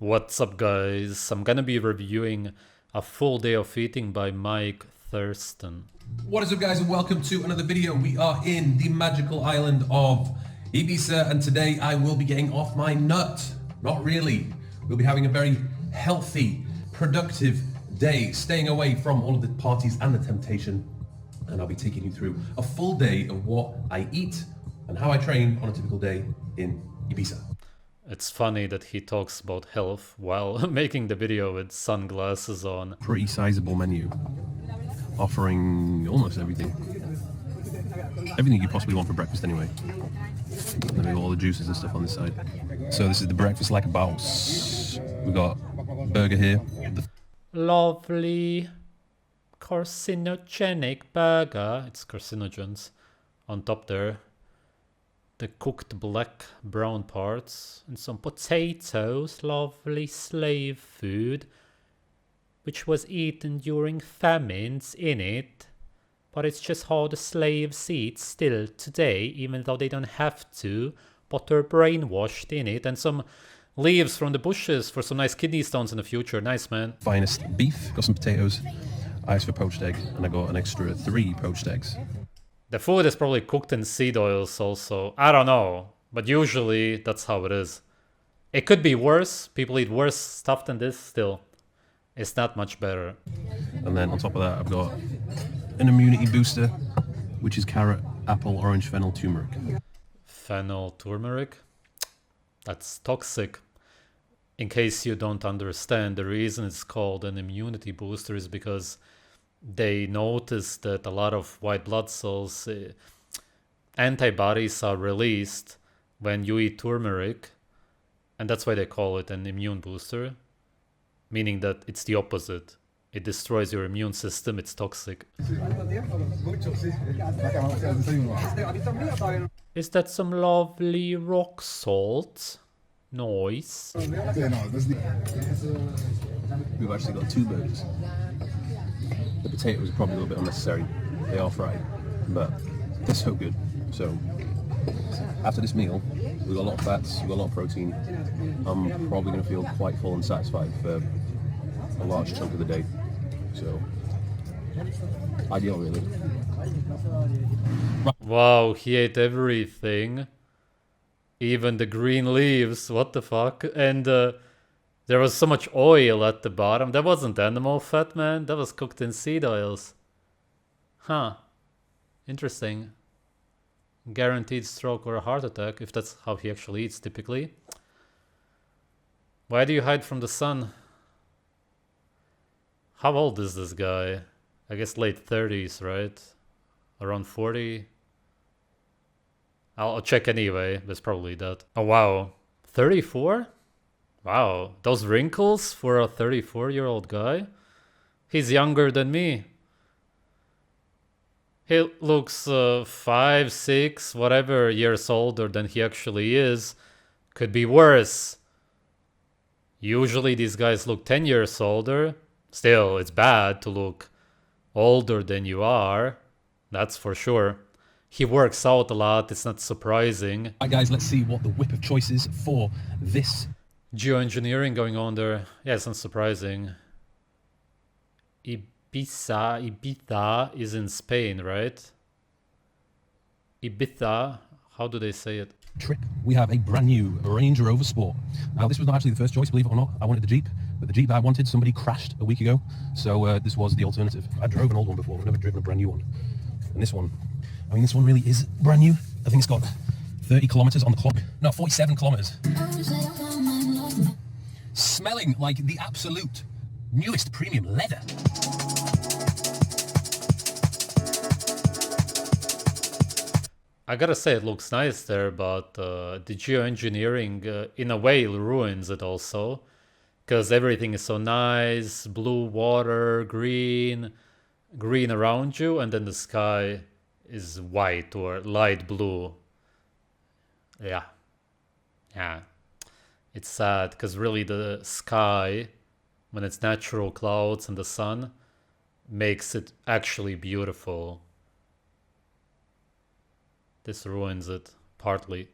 What's up, guys? I'm gonna be reviewing A Full Day of Eating by Mike Thurston. What is up, guys, and welcome to another video. We are in the magical island of Ibiza, and today I will be getting off my nut. Not really. We'll be having a very healthy, productive day, staying away from all of the parties and the temptation, and I'll be taking you through a full day of what I eat and how I train on a typical day in Ibiza. It's funny that he talks about health while making the video with sunglasses on. Pretty sizable menu, offering almost everything. Everything you possibly want for breakfast anyway. And then we got all the juices and stuff on this side. So this is the breakfast like a boss. We got burger here. Lovely carcinogenic burger. It's carcinogens on top there. The cooked black brown parts and some potatoes. Lovely slave food, which was eaten during famines in it. But it's just how the slaves eat still today, even though they don't have to, but they're brainwashed in it. And some leaves from the bushes for some nice kidney stones in the future. Nice, man. Finest beef, got some potatoes, ice for poached egg, and I got an extra 3 poached eggs. The food is probably cooked in seed oils also. I don't know, but usually that's how it is. It could be worse. People eat worse stuff than this still. It's not much better. And then on top of that, I've got an immunity booster, which is carrot, apple, orange, fennel, turmeric. Fennel, turmeric? That's toxic. In case you don't understand, the reason it's called an immunity booster is because they noticed that a lot of white blood cells, antibodies are released when you eat turmeric, and that's why they call it an immune booster, meaning that it's the opposite. It destroys your immune system, it's toxic. Is that some lovely rock salt? Nice. We've actually got 2 burgers. The potatoes are probably a little bit unnecessary. They are fried, but they're so good. So after this meal, we've got a lot of fats, we've got a lot of protein. I'm probably going to feel quite full and satisfied for a large chunk of the day. So ideal, really. Wow, he ate everything. Even the green leaves, what the fuck? And there was so much oil at the bottom. That wasn't animal fat, man. That was cooked in seed oils. Huh. Interesting. Guaranteed stroke or a heart attack, if that's how he actually eats typically. Why do you hide from the sun? How old is this guy? I guess late 30s, right? Around 40? I'll check anyway, but it's probably that. Oh wow, 34? Wow, those wrinkles for a 34-year-old guy? He's younger than me. He looks 5, 6, whatever years older than he actually is. Could be worse. Usually these guys look 10 years older. Still, it's bad to look older than you are. That's for sure. He works out a lot, it's not surprising. Alright guys, let's see what the whip of choice is for this. Geoengineering going on there. Yeah, it's not surprising. Ibiza is in Spain, right? Ibiza, how do they say it? Trip, we have a brand new Range Rover Sport. Now this was not actually the first choice, believe it or not. I wanted the Jeep, but the Jeep that I wanted, somebody crashed a week ago. So this was the alternative. I drove an old one before, I've never driven a brand new one. And this one, I mean, this one really is brand new. I think it's got 30 kilometers on the clock. No, 47 kilometers. Smelling like the absolute newest premium leather. I gotta say it looks nice there, but the geoengineering in a way ruins it also. Because everything is so nice, blue water, green around you, and then the sky is white or light blue. Yeah. It's sad, because really the sky, when it's natural clouds and the sun, makes it actually beautiful. This ruins it, partly.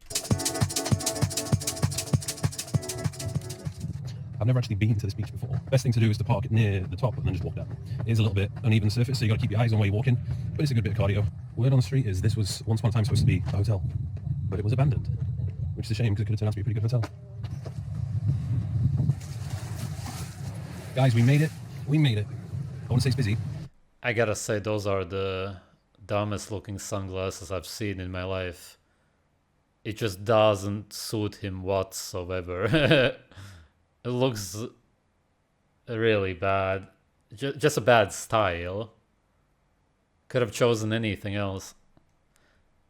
I've never actually been to this beach before. Best thing to do is to park it near the top and then just walk down. It is a little bit uneven surface, so you got to keep your eyes on where you're walking, but it's a good bit of cardio. Word on the street is this was once upon a time supposed to be a hotel, but it was abandoned, which is a shame because it could have turned out to be a pretty good hotel. Guys, we made it. We made it. I wouldn't say it's busy. I gotta say, those are the dumbest looking sunglasses I've seen in my life. It just doesn't suit him whatsoever. It looks really bad. Just a bad style. Could have chosen anything else.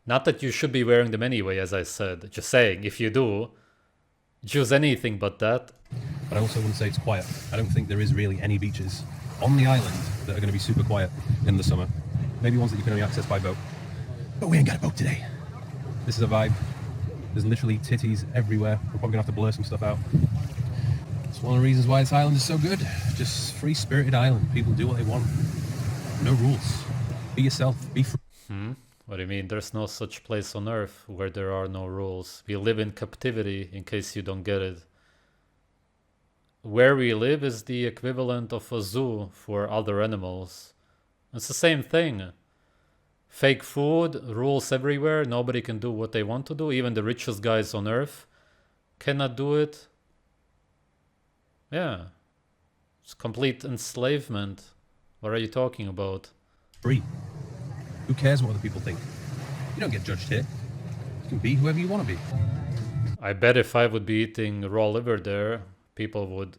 Not that you should be wearing them anyway, as I said. Just saying, if you do, choose anything but that. But I also wouldn't say it's quiet. I don't think there is really any beaches on the island that are going to be super quiet in the summer. Maybe ones that you can only access by boat. But we ain't got a boat today. This is a vibe. There's literally titties everywhere. We're probably going to have to blur some stuff out. It's one of the reasons why this island is so good. Just free-spirited island. People do what they want. No rules. Be yourself. Be free. What do you mean? There's no such place on Earth where there are no rules. We live in captivity, in case you don't get it. Where we live is the equivalent of a zoo for other animals. It's the same thing. Fake food, rules everywhere, nobody can do what they want to do. Even the richest guys on Earth cannot do it. Yeah. It's complete enslavement. What are you talking about? Free. Who cares what other people think? You don't get judged here. You can be whoever you want to be. I bet if I would be eating raw liver there, people would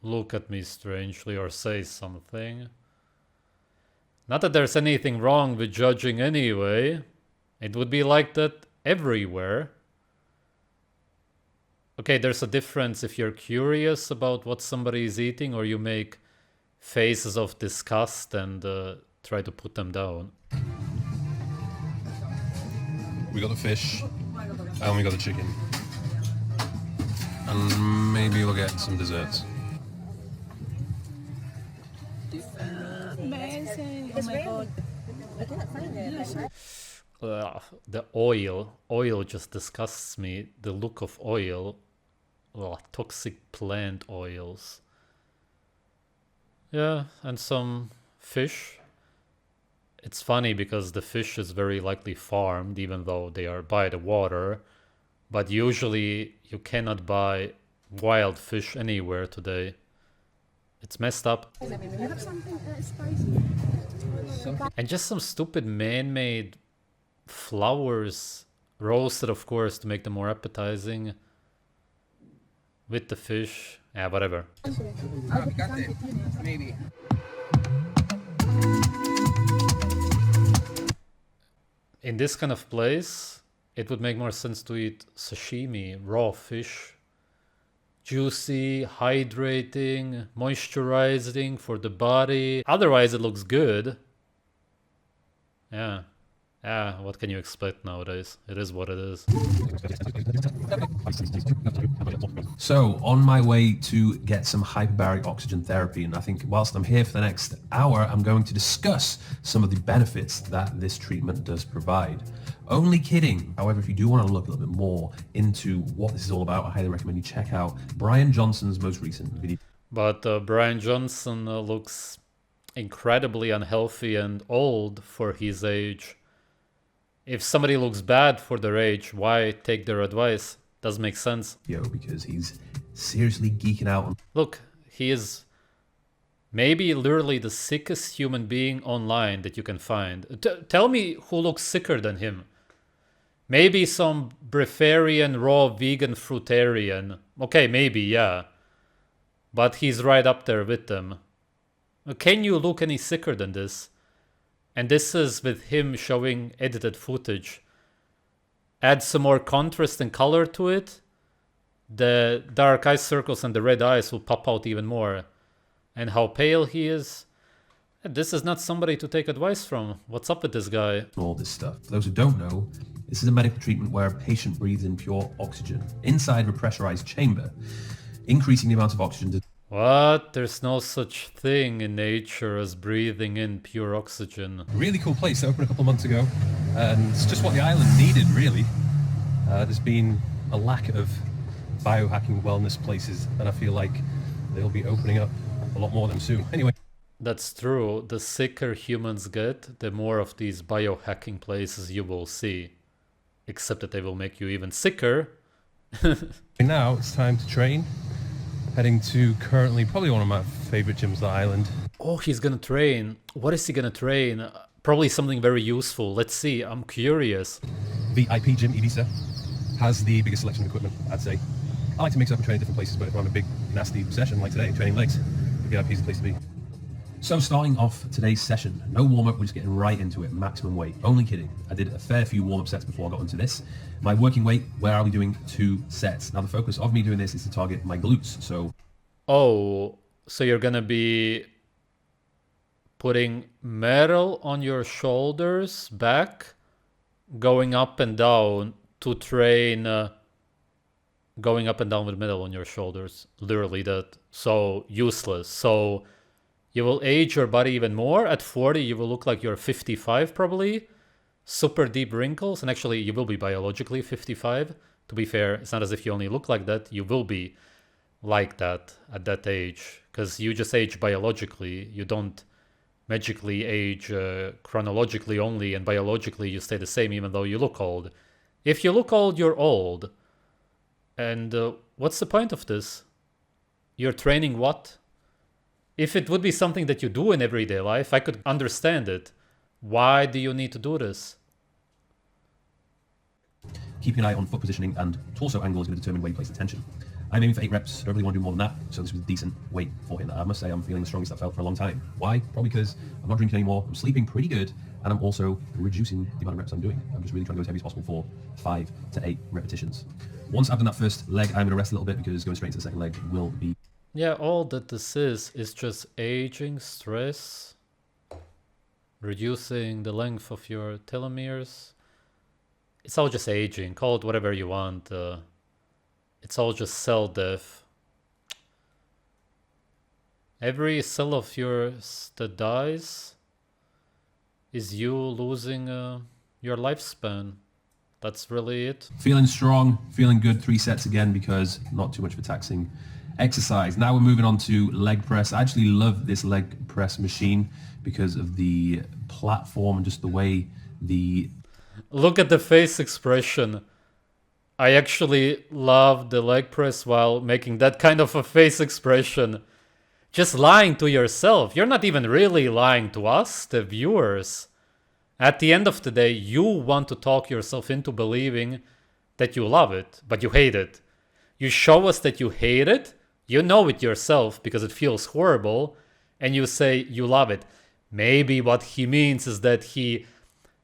look at me strangely or say something. Not that there's anything wrong with judging anyway. It would be like that everywhere. Okay, there's a difference if you're curious about what somebody is eating or you make faces of disgust and try to put them down. We got the fish and we got the chicken. And maybe we'll get some desserts. Amazing. Oh my god. I cannot find it. The oil just disgusts me. The look of oil. Toxic plant oils. Yeah, and some fish. It's funny because the fish is very likely farmed, even though they are by the water. But usually you cannot buy wild fish anywhere today. It's messed up. You have something spicy? And just some stupid man-made flowers, roasted of course to make them more appetizing, with the fish. Yeah, whatever. Maybe. In this kind of place, it would make more sense to eat sashimi, raw fish. Juicy, hydrating, moisturizing for the body. Otherwise it looks good. Yeah. Yeah, what can you expect nowadays? It is what it is. So, on my way to get some hyperbaric oxygen therapy, and I think whilst I'm here for the next hour, I'm going to discuss some of the benefits that this treatment does provide. Only kidding. However, if you do want to look a little bit more into what this is all about, I highly recommend you check out Brian Johnson's most recent video. But Brian Johnson looks incredibly unhealthy and old for his age. If somebody looks bad for their age, why take their advice? Doesn't make sense. Because he's seriously geeking out on... Look, he is maybe literally the sickest human being online that you can find. Tell me who looks sicker than him. Maybe some breatharian, raw, vegan, fruitarian. Okay, maybe, yeah. But he's right up there with them. Can you look any sicker than this? And this is with him showing edited footage. Add some more contrast and color to it. The dark eye circles and the red eyes will pop out even more. And how pale he is. This is not somebody to take advice from. What's up with this guy? All this stuff. For those who don't know, this is a medical treatment where a patient breathes in pure oxygen inside a pressurized chamber, increasing the amount of oxygen to... What? There's no such thing in nature as breathing in pure oxygen. Really cool place that opened a couple of months ago, and it's just what the island needed, really. There's been a lack of biohacking wellness places, and I feel like they'll be opening up a lot more of them soon. Anyway. That's true. The sicker humans get, the more of these biohacking places you will see. Except that they will make you even sicker. Now it's time to train. Heading to currently probably one of my favorite gyms on the island. Oh, he's gonna train. What is he gonna train? Probably something very useful. Let's see. I'm curious. VIP Gym Ibiza has the biggest selection of equipment, I'd say. I like to mix up and train at different places, but if I'm having a big, nasty session like today, training legs, VIP is the place to be. So starting off today's session, no warm-up, we're just getting right into it, maximum weight. Only kidding. I did a fair few warm-up sets before I got into this. My working weight, where are we doing 2 sets? Now the focus of me doing this is to target my glutes, so... Oh, so you're gonna be putting metal on your shoulders, back, going up and down to train, going up and down with metal on your shoulders. Literally that. So useless. So you will age your body even more. At 40, you will look like you're 55 probably. Super deep wrinkles. And actually, you will be biologically 55. To be fair, it's not as if you only look like that. You will be like that at that age. Because you just age biologically. You don't magically age chronologically only. And biologically, you stay the same even though you look old. If you look old, you're old. And what's the point of this? You're training what? If it would be something that you do in everyday life, I could understand it. Why do you need to do this? Keeping an eye on foot positioning and torso angle is going to determine where you place the tension. I'm aiming for 8 reps. I don't really want to do more than that, so this was a decent weight for hitting that. I must say I'm feeling the strongest I've felt for a long time. Why? Probably because I'm not drinking anymore, I'm sleeping pretty good, and I'm also reducing the amount of reps I'm doing. I'm just really trying to go as heavy as possible for 5 to 8 repetitions. Once I've done that first leg, I'm going to rest a little bit because going straight into the second leg will be... Yeah, all that this is just aging, stress, reducing the length of your telomeres. It's all just aging. Call it whatever you want. It's all just cell death. Every cell of yours that dies is you losing your lifespan. That's really it. Feeling strong, feeling good. 3 sets again because not too much of a taxing exercise. Now we're moving on to leg press. I actually love this leg press machine because of the platform and just the way the... Look at the face expression. I actually love the leg press while making that kind of a face expression. Just lying to yourself. You're not even really lying to us, the viewers. At the end of the day, you want to talk yourself into believing that you love it, but you hate it. You show us that you hate it. You know it yourself because it feels horrible, and you say you love it. Maybe what he means is that he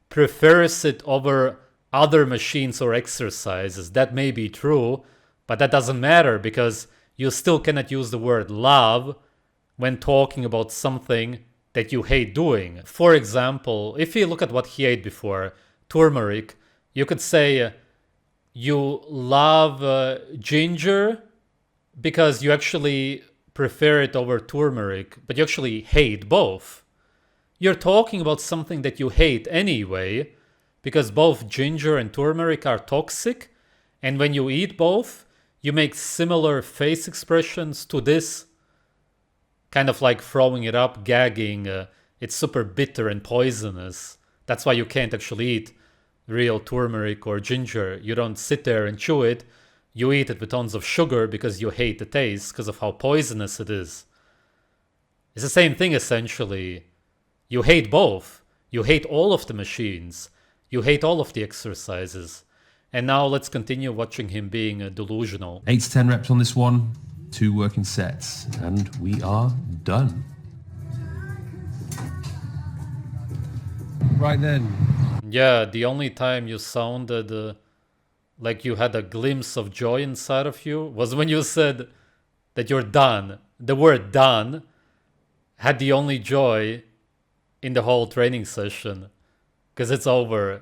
prefers it over other machines or exercises. That may be true, but that doesn't matter because you still cannot use the word love when talking about something that you hate doing. For example, if you look at what he ate before, turmeric, you could say you love ginger because you actually prefer it over turmeric, but you actually hate both. You're talking about something that you hate anyway, because both ginger and turmeric are toxic, and when you eat both, you make similar face expressions to this, kind of like throwing it up, gagging. It's super bitter and poisonous. That's why you can't actually eat real turmeric or ginger. You don't sit there and chew it. You eat it with tons of sugar because you hate the taste because of how poisonous it is. It's the same thing essentially. You hate both. You hate all of the machines. You hate all of the exercises. And now let's continue watching him being delusional. 8 to 10 reps on this one, 2 working sets, and we are done. Right then. Yeah, the only time you sounded like you had a glimpse of joy inside of you was when you said that you're done. The word done had the only joy in the whole training session because it's over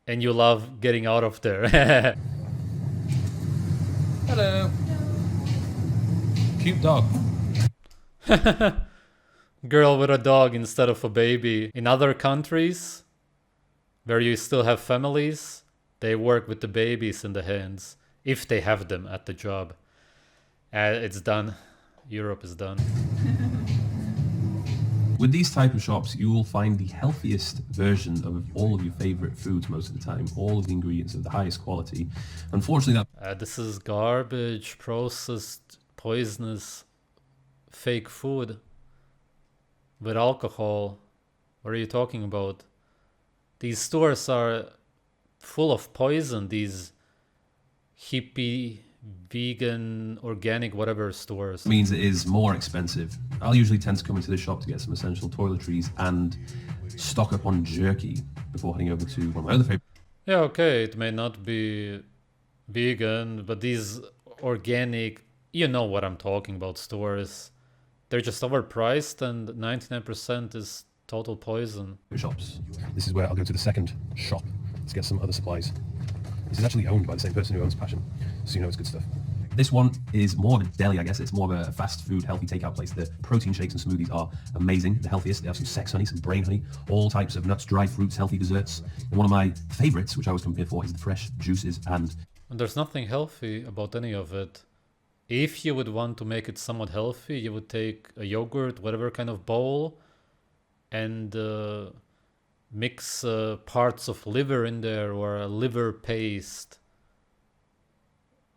and you love getting out of there. Hello. Cute dog. Girl with a dog instead of a baby. In other countries where you still have families, they work with the babies in the hands. if they have them at the job. It's done. Europe is done. With these type of shops, you will find the healthiest version of all of your favorite foods most of the time. All of the ingredients of the highest quality. Unfortunately, This is garbage, processed, poisonous, fake food with alcohol. What are you talking about? These stores are full of poison. These hippie, vegan, organic, whatever stores. means it is more expensive. I'll usually tend to come into the shop to get some essential toiletries and stock up on jerky before heading over to one of my other favorite. Yeah, okay, it may not be vegan, but these organic, you know what I'm talking about, stores, they're just overpriced and 99% is total poison. Shops. This is where I'll go to the second shop to get some other supplies. This is actually owned by the same person who owns Passion, so you know it's good stuff. This one is more of a deli, I guess. It's more of a fast food, healthy takeout place. The protein shakes and smoothies are amazing, the healthiest. They have some sex honey, some brain honey, all types of nuts, dry fruits, healthy desserts. And one of my favorites, which I always come here for, is the fresh juices and There's nothing healthy about any of it. If you would want to make it somewhat healthy, you would take a yogurt, whatever kind of bowl, and mix parts of liver in there or a liver paste.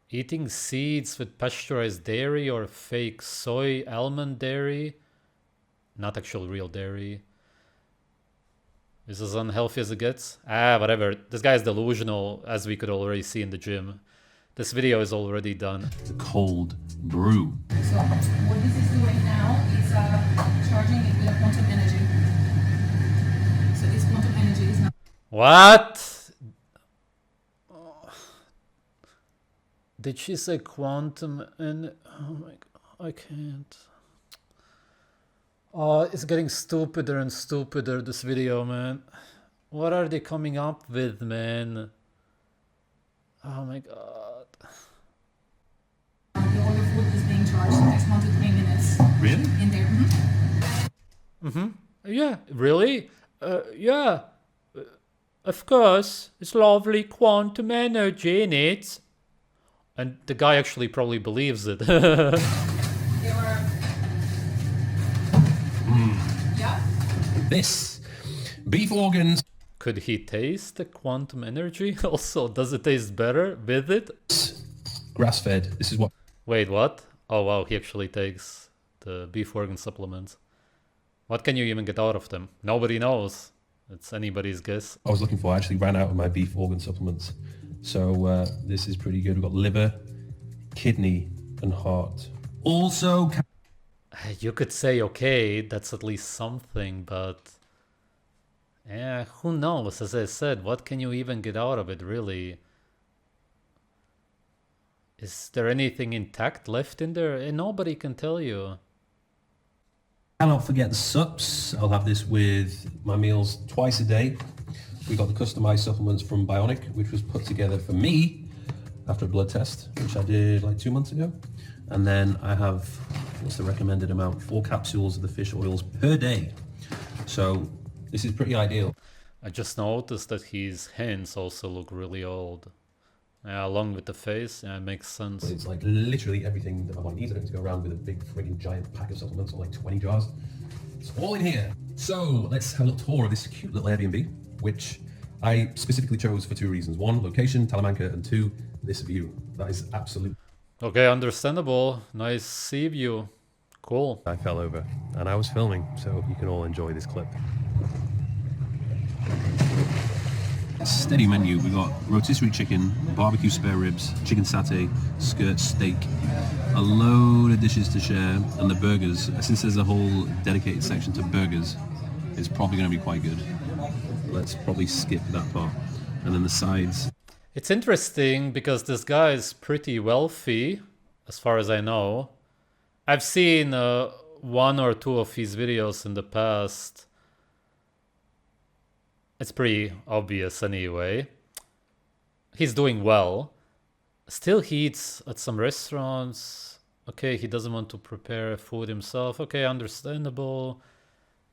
Eating seeds with pasteurized dairy or fake soy almond dairy, not actual real dairy, is as unhealthy as it gets. Whatever. This guy is delusional, as we could already see in the gym. This video is already done. the cold brew. So what this is doing now is charging it with a quantum energy. So this quantum energy is now What? Did she say quantum? And oh my god, I can't. Oh, it's getting stupider and stupider, this video, man. What are they coming up with, man? Oh my god. all the food is being charged the next 1 to 3 minutes Really? in there. Yeah, really? Yeah. Of course, it's lovely quantum energy in it. And the guy actually probably believes it. They were. Yeah. This beef organs, Could he taste the quantum energy? Also, does it taste better with it? grass-fed. This is what Wait, what? Oh wow, he actually takes the beef organ supplements. What can you even get out of them? Nobody knows. It's anybody's guess. I was looking for. I actually ran out of my beef organ supplements. So this is pretty good. We've got liver, kidney, and heart. Also, You could say, okay, that's at least something, but yeah, who knows? As I said, what can you even get out of it, really? Is there anything intact left in there? And nobody can tell you. cannot forget the sups. I'll have this with my meals twice a day. We got the customized supplements from Bionic, which was put together for me after a blood test, which I did like 2 months ago. And then I have, what's the recommended amount? 4 capsules of the fish oils per day. So this is pretty ideal. I just noticed that his hands also look really old. Yeah, along with the face, yeah, it makes sense. It's like literally everything that my body needs. I don't need to go around with a big frigging giant pack of supplements or like 20 jars. It's all in here. So let's have a little tour of this cute little Airbnb, which I specifically chose for 2 reasons. 1, location, Talamanca, and 2, this view. That is absolute. Okay, understandable. Nice sea view. Cool. I fell over and I was filming, so you can all enjoy this clip. Steady menu. We got rotisserie chicken, barbecue spare ribs, chicken satay, skirt steak, a load of dishes to share, and the burgers. Since there's a whole dedicated section to burgers, it's probably going to be quite good. Let's probably skip that part. And then the sides. It's interesting because this guy is pretty wealthy, as far as I know. I've seen 1 or 2 of his videos in the past. It's pretty obvious anyway. He's doing well. Still he eats at some restaurants. Okay, he doesn't want to prepare food himself. Okay, understandable.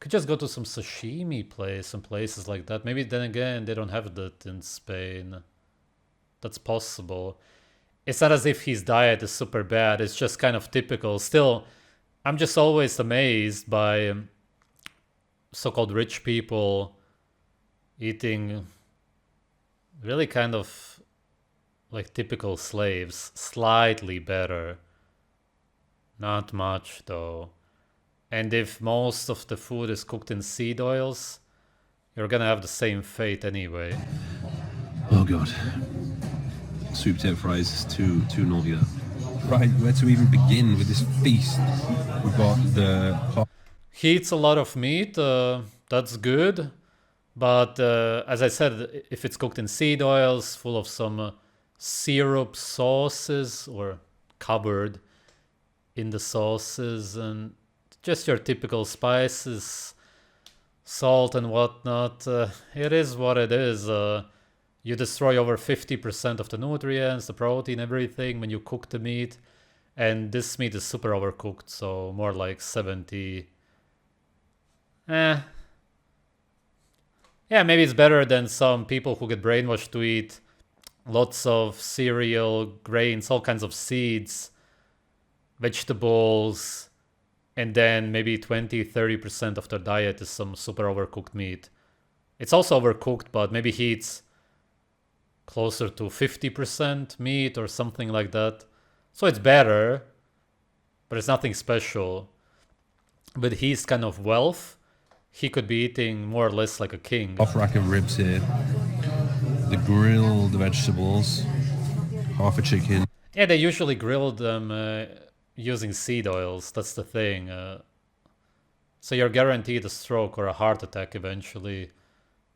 Could just go to some sashimi place and places like that. Maybe then again, they don't have that in Spain. That's possible. it's not as if his diet is super bad. It's just kind of typical. Still, I'm just always amazed by so-called rich people eating really kind of like typical slaves, slightly better. Not much though. And if most of the food is cooked in seed oils, you're gonna have the same fate anyway. Oh god. Sweet potato fries is too naughty there. Right, where to even begin with this feast? We've got the... He eats a lot of meat, that's good. But as I said, if it's cooked in seed oils, full of some syrup sauces or covered in the sauces and just your typical spices, salt and whatnot, it is what it is. You destroy over 50% of the nutrients, the protein, everything when you cook the meat. And this meat is super overcooked, so more like 70. Yeah, maybe it's better than some people who get brainwashed to eat lots of cereal, grains, all kinds of seeds, vegetables, and then maybe 20-30% of their diet is some super overcooked meat. It's also overcooked, but maybe he eats closer to 50% meat or something like that. So it's better, but it's nothing special. With his kind of wealth, he could be eating more or less like a king. Off rack of ribs here. The grilled vegetables. Half a chicken. Yeah, they usually grill them using seed oils. That's the thing. So you're guaranteed a stroke or a heart attack eventually.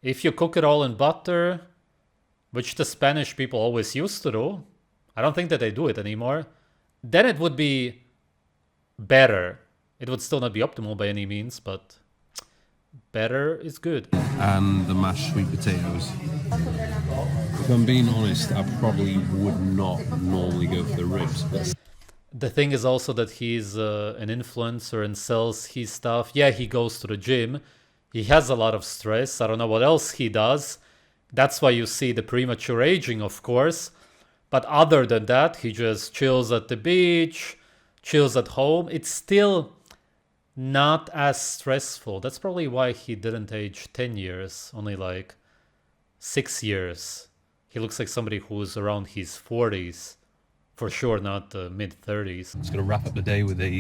If you cook it all in butter, which the Spanish people always used to do, I don't think that they do it anymore, then it would be better. It would still not be optimal by any means, but better is good. And the mashed sweet potatoes. If I'm being honest, I probably would not normally go for the ribs. But the thing is also that he's an influencer and sells his stuff. Yeah, he goes to the gym. He has a lot of stress. I don't know what else he does. That's why you see the premature aging, of course. But other than that, he just chills at the beach, chills at home. It's still not as stressful. That's probably why he didn't age 10 years, only like 6 years. He looks like somebody who's around his 40s. For sure, not mid-30s. Just going to wrap up the day with a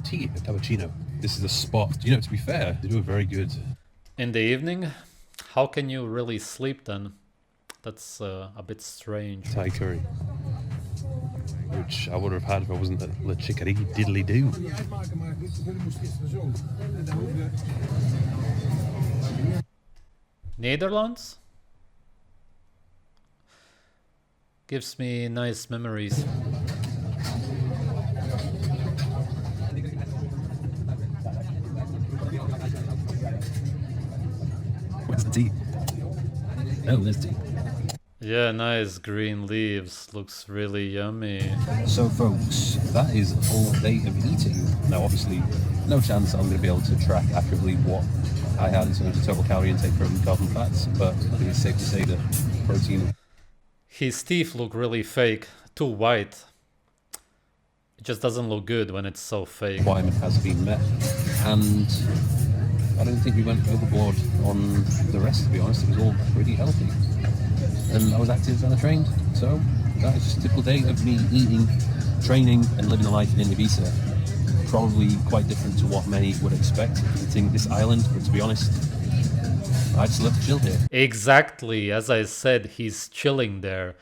tea, a cappuccino. This is the spot. You know, to be fair, they do a very good... In the evening? How can you really sleep then? That's a bit strange. Thai curry. Which I would have had if I wasn't a little chickadee diddly do. Netherlands? Gives me nice memories. Where's the tea? Oh, there's tea. Yeah, nice green leaves. Looks really yummy. So folks, that is a full day of eating. Now obviously, no chance I'm going to be able to track accurately what I had in terms of total calorie intake from carbon fats, but I think it's safe to say that protein... His teeth look really fake, too white. It just doesn't look good when it's so fake. Requirement has been met, and I don't think we went overboard on the rest, to be honest. It was all pretty healthy. And I was active and I trained, so that is just a typical day of me eating, training and living a life in Ibiza. Probably quite different to what many would expect visiting this island, but to be honest, I just love to chill here. Exactly, as I said, he's chilling there.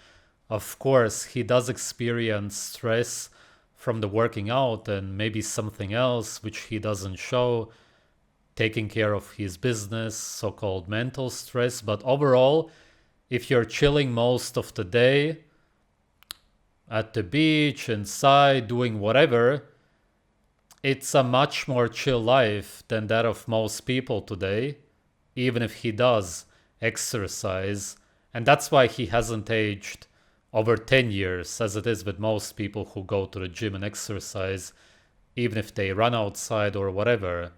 Of course, he does experience stress from the working out and maybe something else which he doesn't show, taking care of his business, so-called mental stress, but overall, if you're chilling most of the day at the beach, inside, doing whatever, it's a much more chill life than that of most people today, even if he does exercise. And that's why he hasn't aged over 10 years, as it is with most people who go to the gym and exercise, even if they run outside or whatever.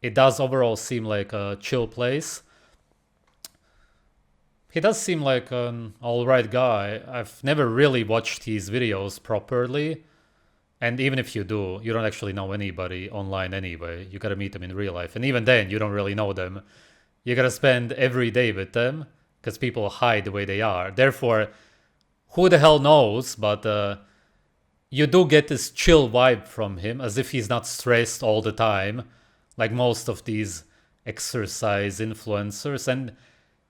It does overall seem like a chill place. He does seem like an alright guy. I've never really watched his videos properly. And even if you do, you don't actually know anybody online anyway. You gotta meet them in real life. And even then, you don't really know them. You gotta spend every day with them because people hide the way they are. Therefore, who the hell knows? But you do get this chill vibe from him, as if he's not stressed all the time, like most of these exercise influencers. And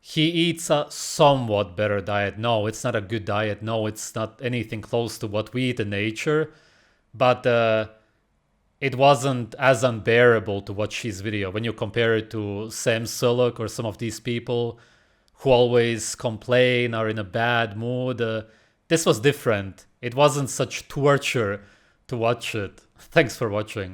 he eats a somewhat better diet. No, it's not a good diet. No, it's not anything close to what we eat in nature. But it wasn't as unbearable to watch his video when you compare it to Sam Sulek or some of these people who always complain, are in a bad mood. This was different. It wasn't such torture to watch it. Thanks for watching.